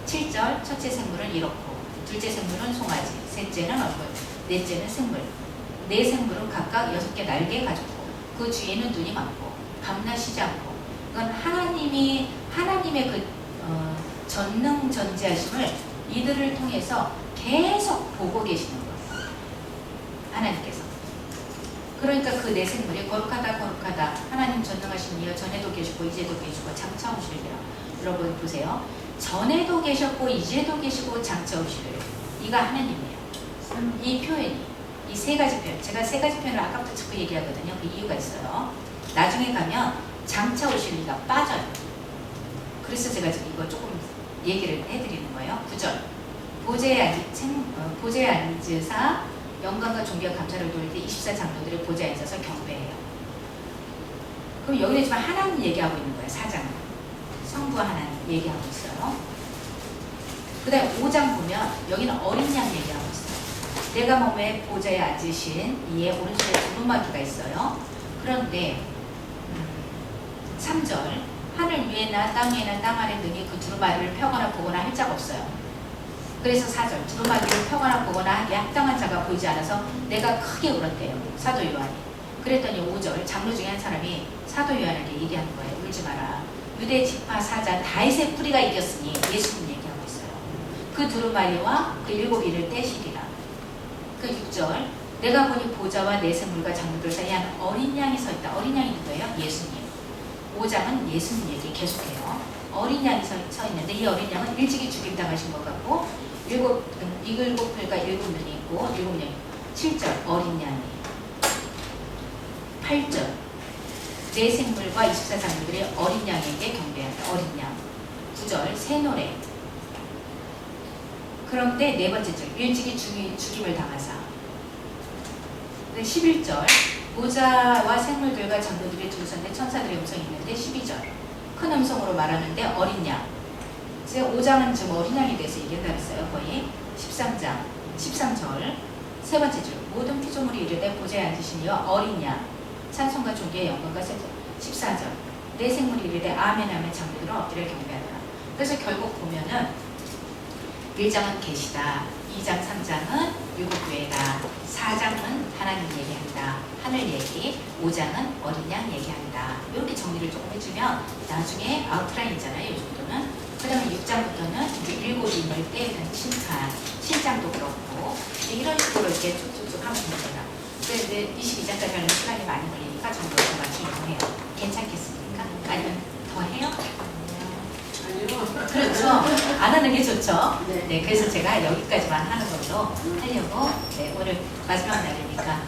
7절 첫째 생물은 이렇고 둘째 생물은 송아지, 셋째는 얼굴, 넷째는 생물. 4생물은 각각 6개 날개 가졌고 그 주위에는 눈이 많고 밤낮 쉬지 않고 그건 하나님의 그 전능전지하심을 이들을 통해서 계속 보고 계시는 거예요. 하나님께서. 그러니까 그 네 생물이 거룩하다 하나님 전능하신 이여 전에도 계시고 이제도 계시고 장차 오시리라. 여러분 보세요. 전에도 계셨고 이제도 계시고 장차 오시리라. 이가 하나님이에요. 이 표현이 이 세 가지 표현 제가 세 가지 표현을 아까부터 자꾸 얘기하거든요. 그 이유가 있어요. 나중에 가면 장차 오시리가 빠져요. 그래서 제가 지금 이거 조금 얘기를 해드리는 거예요. 9절 보좌에 앉으사 영광과 존귀와 감사를 돌릴 때 24장로들의 보좌에 앉아서 경배해요. 그럼 여기는 지금 하나님 얘기하고 있는 거예요. 4장은 성부 하나님 얘기하고 있어요. 그 다음에 5장 보면 여기는 어린 양 얘기하고 있어요. 내가 몸에 보좌에 앉으신 이에 오른손에 두루마기가 있어요. 그런데 3절 하늘 위에나 땅 위에나 땅 아래 등이 그 두루마기를 펴거나 보거나 할 자가 없어요. 그래서 4절 두루마기를 펴거나 보거나 하기에 합당한 자가 보이지 않아서 내가 크게 울었대요. 사도 요한이. 그랬더니 5절 장로 중에 한 사람이 사도 요한에게 얘기하는 거예요. 울지 마라. 유대 지파 사자 다윗의 뿌리가 이겼으니 예수님 얘기하고 있어요. 그 두루마리와 그 7이를 떼시리라. 그 6절 내가 보니 보좌와 네 생물과 장로들 사이에 한 어린 양이 서 있다. 어린 양이 누구예요? 예수님. 5장은 예수님 얘기 계속해요. 어린 양이 서 있는데 이 어린 양은 일찍이 죽임당하신 것 같고 7풀과 7눈이 있고 7명 7절 어린 양이 8절 네 생물과 24장로들이 어린 양에게 경배한다. 어린 양 9절 새 노래 그런데 네 번째 절 일찍이 죽임을 당하사 11절 보좌와 생물들과 장로들이 둘선데 천사들의 음성이 있는데 12절 큰 음성으로 말하는데 어린 양. 이제 5장은 지금 어린 양에 대해서 얘기한다 그랬어요. 거의 13장 13절 세 번째 줄 모든 피조물이 이르되 보좌에 앉으신 이여 어린 양 찬송과 존귀의 영광과 세전 14절 내 생물이 이르되 아멘 아멘 장로들은 엎드려 경배하더라. 그래서 결국 보면은 1장은 계시다. 2장 3장은 율법교회다. 4장은 하나님 얘기한다. 하늘 얘기. 5장은 어린 양 얘기한다. 이렇게 정리를 조금 해주면 나중에 아웃라인 있잖아요. 이 정도는. 그 다음에 6장부터는 이제 일곱 인을 때에 대한 심판. 7장도 그렇고 이런 식으로 식으로 이렇게 쭉쭉쭉 하면 됩니다. 근데 22장까지 하는 시간이 많이 걸리니까 저는 여기만 진행해요. 괜찮겠습니까? 아니면 더 해요? 아니요. 그렇죠. 안 하는 게 좋죠. 네. 네, 그래서 제가 여기까지만 하는 걸로 하려고 네, 오늘 마지막 날이니까